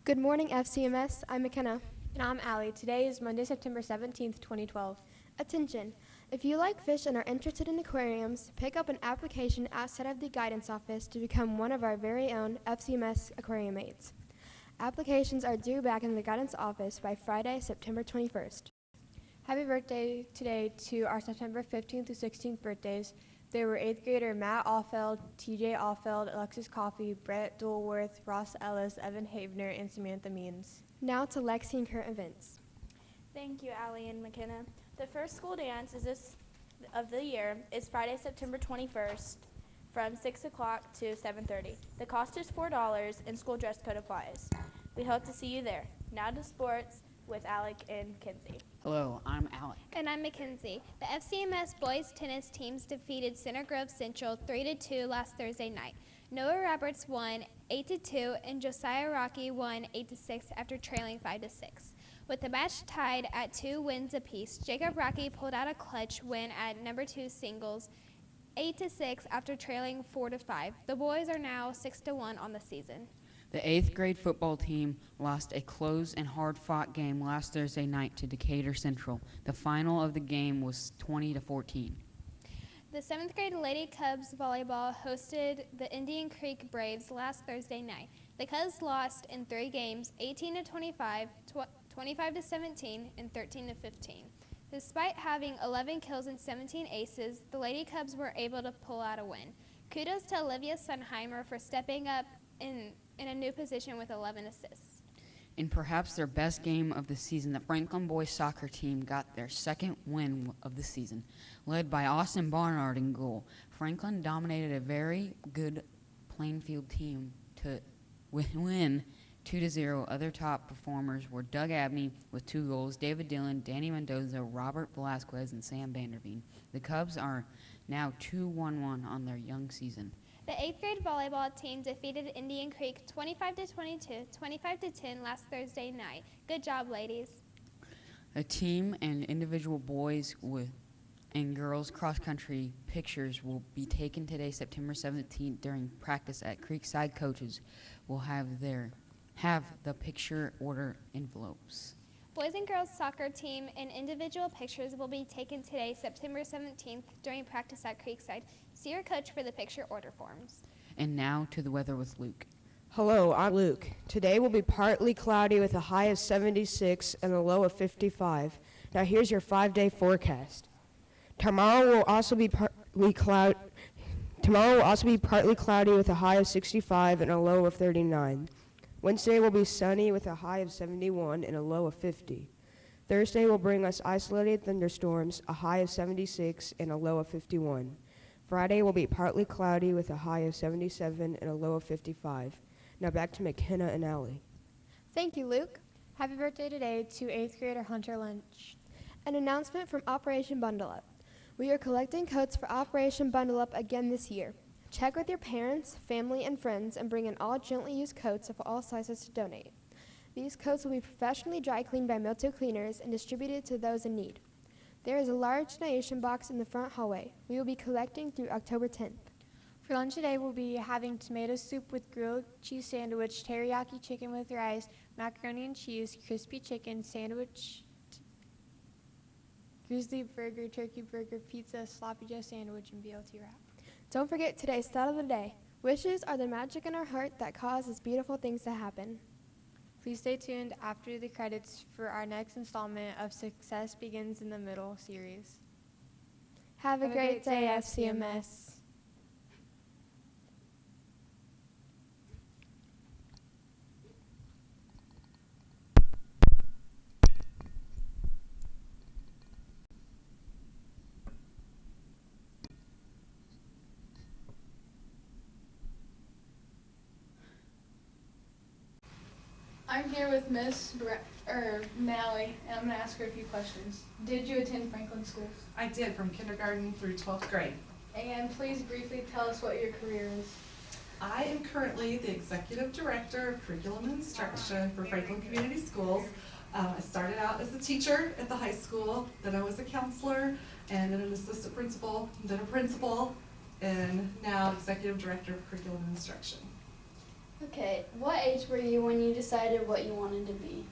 Good morning, FCMS. I'm McKenna. And I'm Allie. Today is Monday, September 17th, 2012. Attention! If you like fish and are interested in aquariums, pick up an application outside of the guidance office to become one of our very own FCMS aquarium mates. Applications are due back in the guidance office by Friday, September 21st. Happy birthday today to our September 15th through 16th birthdays. There were 8th grader Matt Allfeld, TJ Allfeld, Alexis Coffey, Brett Dulworth, Ross Ellis, Evan Havener, and Samantha Means. Now to Lexi and current events. Thank you, Allie and McKenna. The first school dance of the year is Friday, September 21st from 6 o'clock to 7:30. The cost is $4 and school dress code applies. We hope to see you there. Now to sports with Alec and Kinsey. Hello, I'm Alec. And I'm Mackenzie. The FCMS boys tennis teams defeated Center Grove Central 3-2 last Thursday night. Noah Roberts won 8-2 and Josiah Rocky won 8-6 after trailing 5-6. With the match tied at 2 wins apiece, Jacob Rocky pulled out a clutch win at number 2 singles 8-6 after trailing 4-5. The boys are now 6-1 on the season. The 8th grade football team lost a close and hard-fought game last Thursday night to Decatur Central. The final of the game was 20-14. The 7th grade Lady Cubs volleyball hosted the Indian Creek Braves last Thursday night. The Cubs lost in 3 games, 18-25, 25-17, and 13-15. Despite having 11 kills and 17 aces, the Lady Cubs were able to pull out a win. Kudos to Olivia Sunheimer for stepping up in a new position with 11 assists. In perhaps their best game of the season, the Franklin boys soccer team got their second win of the season. Led by Austin Barnard in goal, Franklin dominated a very good Plainfield team to win 2-0. Other top performers were Doug Abney with 2 goals, David Dillon, Danny Mendoza, Robert Velasquez, and Sam Vanderveen. The Cubs are now 2-1-1 on their young season. The 8th grade volleyball team defeated Indian Creek 25-22, 25-10 last Thursday night. Good job, ladies. The team and individual boys and girls cross-country pictures will be taken today, September 17th, during practice at Creekside. Coaches will have the picture order envelopes. Boys and girls soccer team and individual pictures will be taken today, September 17th, during practice at Creekside. See your coach for the picture order forms. And now to the weather with Luke. Hello, I'm Luke. Today will be partly cloudy with a high of 76 and a low of 55. Now here's your 5-day forecast. Tomorrow will also be partly cloudy with a high of 65 and a low of 39. Wednesday will be sunny with a high of 71 and a low of 50. Thursday will bring us isolated thunderstorms, a high of 76 and a low of 51. Friday will be partly cloudy with a high of 77 and a low of 55. Now back to McKenna and Allie. Thank you, Luke. Happy birthday today to 8th grader Hunter Lynch. An announcement from Operation Bundle Up. We are collecting coats for Operation Bundle Up again this year. Check with your parents, family, and friends and bring in all gently used coats of all sizes to donate. These coats will be professionally dry cleaned by Milto Cleaners and distributed to those in need. There is a large donation box in the front hallway. We will be collecting through October 10th. For lunch today, we'll be having tomato soup with grilled cheese sandwich, teriyaki chicken with rice, macaroni and cheese, crispy chicken sandwich, grizzly burger, turkey burger, pizza, sloppy joe sandwich, and BLT wrap. Don't forget today's thought of the day. Wishes are the magic in our heart that causes beautiful things to happen. Please stay tuned after the credits for our next installment of Success Begins in the Middle series. Have a great day, FCMS. I'm here with Miss Mally, and I'm going to ask her a few questions. Did you attend Franklin Schools? I did, from kindergarten through 12th grade. And please briefly tell us what your career is. I am currently the Executive Director of Curriculum and Instruction for Franklin Community Schools. I started out as a teacher at the high school, then I was a counselor, and then an assistant principal, then a principal, and now Executive Director of Curriculum and Instruction. Okay, what age were you when you decided what you wanted to be?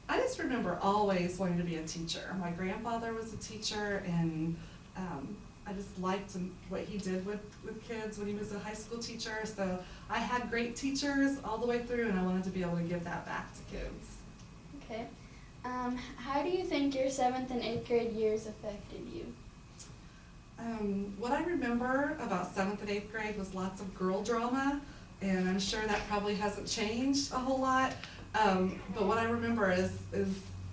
I just remember always wanting to be a teacher. My grandfather was a teacher, and I just liked what he did with kids when he was a high school teacher. So I had great teachers all the way through, and I wanted to be able to give that back to kids. Okay. How do you think your 7th and 8th grade years affected you? What I remember about 7th and 8th grade was lots of girl drama, and I'm sure that probably hasn't changed a whole lot. But what I remember is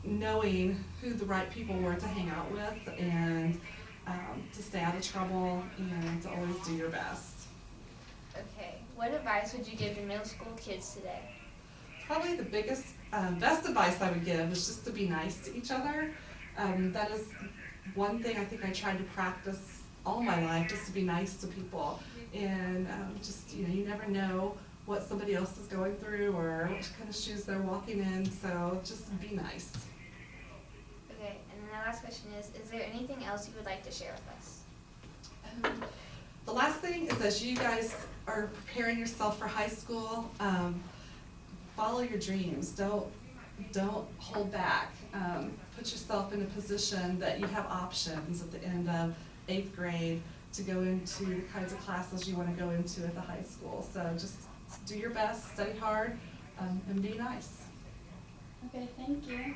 knowing who the right people were to hang out with, and to stay out of trouble, and to always do your best. Okay, what advice would you give your middle school kids today? Probably the best advice I would give is just to be nice to each other. That is one thing I think I tried to practice all my life, just to be nice to people. And you never know what somebody else is going through or what kind of shoes they're walking in, so just be nice. Okay, and then the last question is there anything else you would like to share with us? The last thing is, as you guys are preparing yourself for high school, follow your dreams. Don't hold back. Put yourself in a position that you have options at the end of 8th grade to go into the kinds of classes you want to go into at the high school. So just do your best, study hard, and be nice. Okay, thank you.